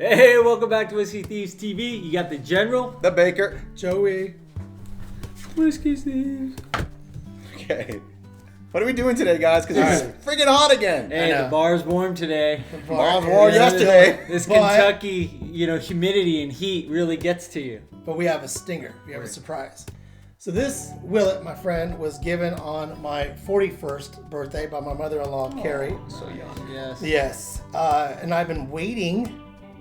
Hey, welcome back to Whiskey Thieves TV. You got the General, the Baker, Joey, Whiskey Thieves. Okay. What are we doing today, guys? Because it's freaking hot again. Hey, the bar's warm today. The bar was warm yesterday. This Kentucky, humidity and heat really gets to you. But we have a stinger. We have a surprise. So this Willett, my friend, was given on my 41st birthday by my mother-in-law, Carrie. So young. Yes. Yes. And I've been waiting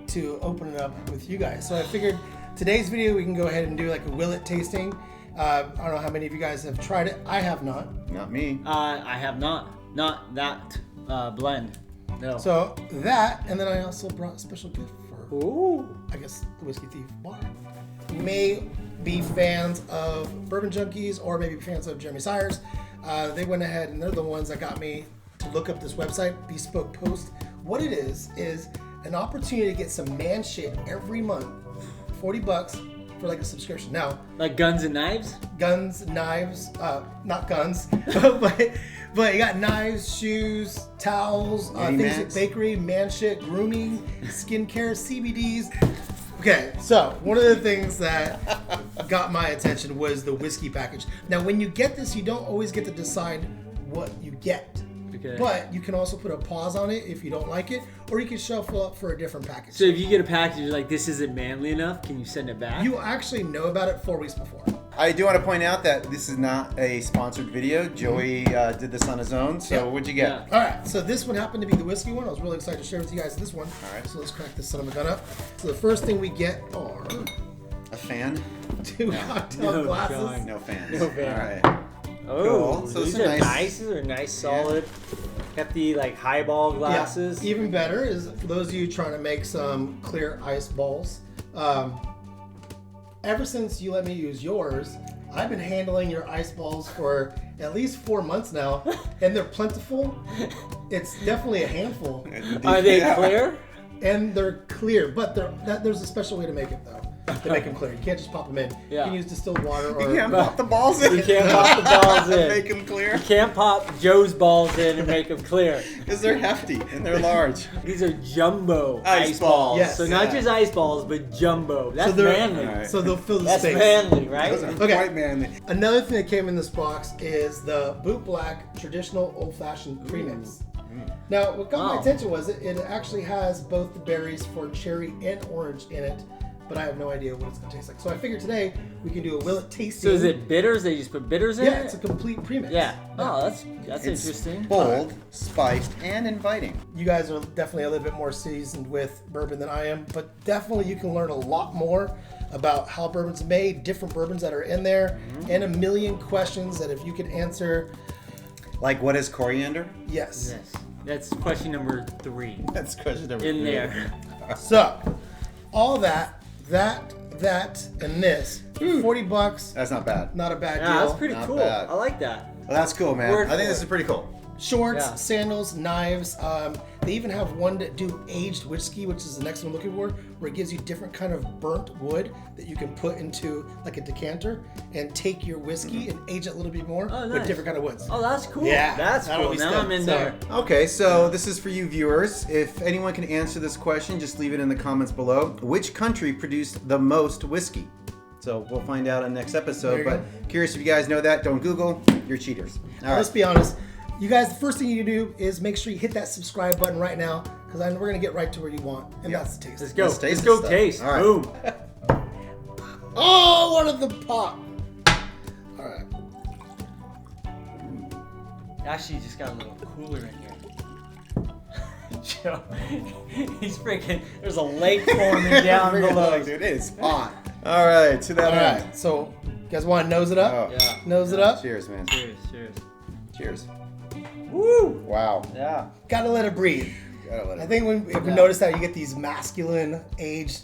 to open it up with you guys. So I figured today's video we can go ahead and do like a Willett tasting. I don't know how many of you guys have tried it. I have not. Not me. I have not. Not that blend. No. So that, and then I also brought a special gift for, Ooh. I guess, the Whiskey Thief bar. You may be fans of Bourbon Junkies or maybe fans of Jeremy Siers. They went ahead and they're the ones that got me to look up this website, Bespoke Post. What it is an opportunity to get some man shit every month, $40 for like a subscription. Now, Like guns and knives? guns, knives, not guns, but you got knives, shoes, towels, things like bakery, man shit, grooming, skincare, CBDs. Okay, so one of the things that got my attention was the whiskey package. Now, when you get this, you don't always get to decide what you get. Okay. But you can also put a pause on it if you don't like it, or you can shuffle up for a different package. So if you get a package you're like, this isn't manly enough, can you send it back? You actually know about it 4 weeks before. I do want to point out that this is not a sponsored video. Joey did this on his own. So what'd you get? Yeah. All right, so this one happened to be the whiskey one. I was really excited to share with you guys this one. All right. So let's crack this son of a gun up. So the first thing we get are A fan? 2 cocktail glasses. God. No fans. No fan. All right. Oh, Cool. So these it's are a nice. These are nice, solid, hefty, like highball glasses. Yeah. Even better is for those of you trying to make some clear ice balls. Ever since you let me use yours, I've been handling your ice balls for at least 4 months now, and they're plentiful. It's definitely a handful, Are they clear? and they're clear. But there's a special way to make it though. To make them clear, you can't just pop them in. Yeah. You can use distilled water or You can't pop the balls in. You can't pop the balls in. Make them clear. You can't pop Joe's balls in and make them clear. Because they're hefty and they're large. These are jumbo Ice balls. Yes. So not just ice balls, but jumbo. That's they're- manly. All right. so they'll fill the That's space. manly, right? Those are Okay. quite manly. Another thing that came in this box is the Boot Black Traditional Old Fashioned Premix. Now, what got my Wow. attention was it actually has both the berries for cherry and orange in it, but I have no idea what it's going to taste like. So I figured today we can do a Willett tasting. So is it bitters? They just put bitters in Yeah, it? it's a complete premix. Yeah. Oh, that's It's interesting. bold, spiced, and inviting. You guys are definitely a little bit more seasoned with bourbon than I am, but definitely you can learn a lot more about how bourbon's made, different bourbons that are in there, and a million questions that if you could answer, Like, what is coriander? yes. Yes. That's question number 3 That's question number in 3. there. So, all that, and this, $40, That's not bad. not a bad Yeah, deal. that's pretty Not cool. bad. I like that. Well, that's cool, man. Word I think for this it. is pretty cool. Shorts, Yeah. sandals, knives. They even have one that do aged whiskey, which is the next one I'm looking for, where it gives you different kind of burnt wood that you can put into like a decanter and take your whiskey and age it a little bit more Oh, with nice. different kind of woods. Oh, that's cool. Yeah, That's that'll cool. be Now stoked. I'm in So- there. Okay, so this is for you viewers. If anyone can answer this question, just leave it in the comments below. Which country produced the most whiskey? So we'll find out in the next There episode. you But go. curious if you guys know that. Don't Google. You're cheaters. All Let's right. be honest. You guys, the first thing you do is make sure you hit that subscribe button right now, because we're going to get right to where you want, and that's the taste. Let's go. Let's taste Let's this go stuff. taste. All right. Boom. Oh, what of the pop! All right. Actually, you just got a little cooler in here. Joe, he's freaking. There's a lake forming down Freaking below. look, dude, it is hot. All right, to that All end. right. So, you guys want to nose it up? Oh. Yeah. Nose it up? Cheers, man. Cheers. Cheers. Cheers. Woo. Wow. Yeah. Gotta let it breathe. Gotta let it I think if we notice that you get these masculine aged,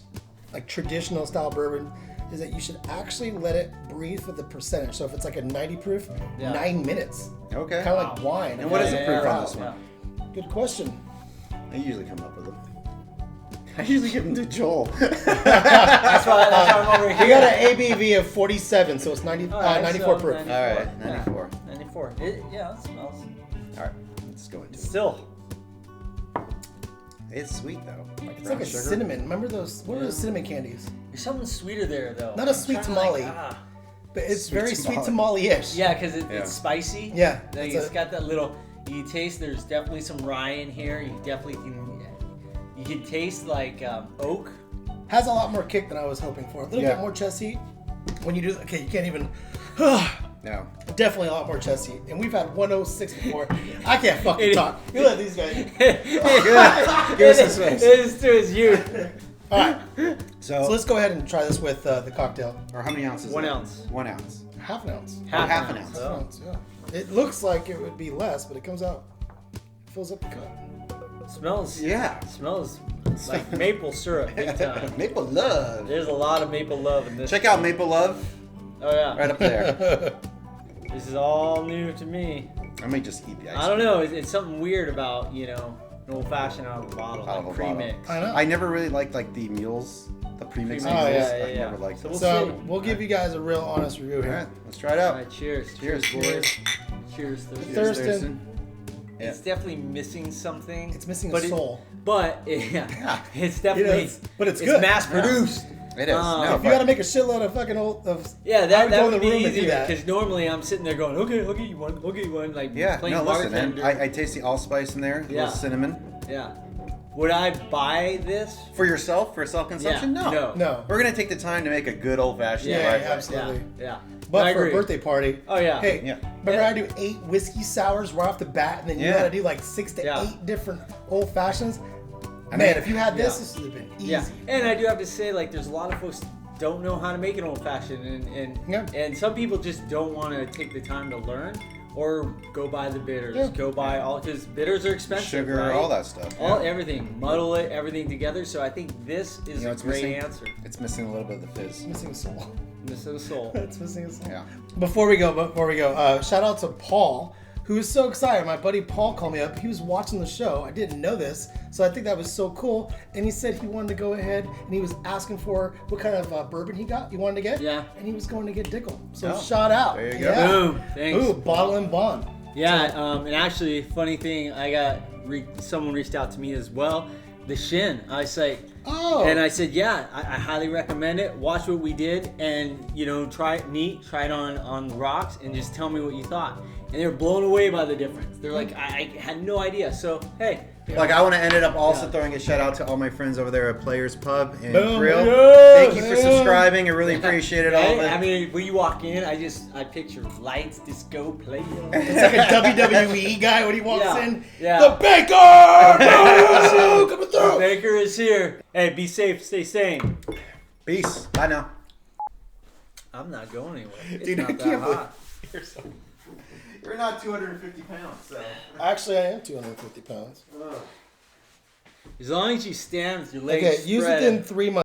like traditional style bourbon, is that you should actually let it breathe with the percentage. So if it's like a 90 proof, Yeah. 9 minutes. Okay. Kind of like wine. And what is the proof on this Yeah. one? Good question. I usually come up with them. I usually give them to Joel. That's why I'm over here. We got an ABV of 47, so it's 90, All right, 94 so proof. 94. All right, 94. Yeah, 94. Yeah, it smells. All right, let's go into it. Still. It's sweet though. It's like a cinnamon. Remember those? What are those cinnamon candies? There's something sweeter there though. Not a sweet tamale. But it's very sweet tamale-ish. Yeah, because it's spicy. Yeah. Like it's got that little. You taste. There's definitely some rye in here. You definitely can. You can taste like oak. Has a lot more kick than I was hoping for. A little bit more chest heat. When you do, okay, you can't even. No. Definitely a lot more chest heat. And we've had 106 before. I can't fucking talk. You let these guys. Give us the space. It is to his youth. All right. So let's go ahead and try this with the cocktail. Or how many ounces? 1 ounce. 1 ounce. Half an ounce. Half an ounce. Half an ounce, yeah. It looks like it would be less, but it comes out. Fills up the cup. Smells. Yeah. Smells like maple syrup. Big time. Maple Love. There's a lot of maple love in this. Check out Maple Love. Oh yeah. Right up there. This is all new to me. I may just eat the ice. I don't know. It's something weird about an old fashioned out of a bottle, Out of like a bottle. pre-mix. I know. I never really liked the mules, the premix Oh, mules. yeah, I never liked So them. So we'll give you guys a real honest review All here. right, let's try it All out. right, cheers. Cheers, boys. Cheers. Thurston. Thurston. It's definitely missing something. It's missing but a soul. It's definitely. but it's It's good. mass produced. It is. No, If you got to make a shitload of fucking Yeah, I that go in would the be room and do easier that. because normally I'm sitting there going, okay, I'll get you one, like yeah, playing no, listen, bartender. man. I taste the allspice in there, a Yeah. little cinnamon. Yeah. Would I buy this? For yourself, for self-consumption? Yeah. No. We're going to take the time to make a good old-fashioned Yeah, rye play. absolutely. Yeah. But I for a agree. birthday party. Oh yeah. Hey, Yeah. remember I do 8 whiskey sours right off the bat, and then you Yeah. gotta do like 6 to 8 different old fashions. Man, mean, if you had this, yeah. this would have been easy. Yeah. And I do have to say, like, there's a lot of folks don't know how to make an old fashioned, and some people just don't want to take the time to learn or go buy the bitters, go buy all because bitters are expensive, Sugar, right? all that stuff. Everything, muddle it, everything together. So I think this is a it's great missing? answer. It's missing a little bit of the fizz. It's missing a soul. Missing a soul. It's missing a soul. Yeah. Before we go, shout out to Paul, who was so excited. My buddy Paul called me up. He was watching the show. I didn't know this, so I think that was so cool. And he said he wanted to go ahead, and he was asking for what kind of bourbon he wanted to get. Yeah. And he was going to get Dickel. So Oh, shout out. there you go. Yeah. Boom. Thanks. Ooh, bottle and bond. Yeah, and actually, funny thing, I got someone reached out to me as well. The Shin. I say, and I said, yeah, I highly recommend it. Watch what we did, and try it neat, try it on the rocks, and just tell me what you thought. And they were blown away by the difference. They're like, I had no idea. So hey. Like, I want to end it up also throwing a shout out to all my friends over there at Players Pub and Grill. Yeah, Thank you for subscribing. I really appreciate it all. I mean, when you walk in, I picture lights, disco, play. It's like a WWE guy when he walks in. Yeah. The Baker! Coming through! The Baker is here. Hey, be safe, stay sane. Peace. Bye now. I'm not going anywhere. It's Dude, not I that can't hot. You're not 250 pounds, so. Actually, I am 250 pounds. As long as you stand with your legs Okay, use spread. it in 3 months.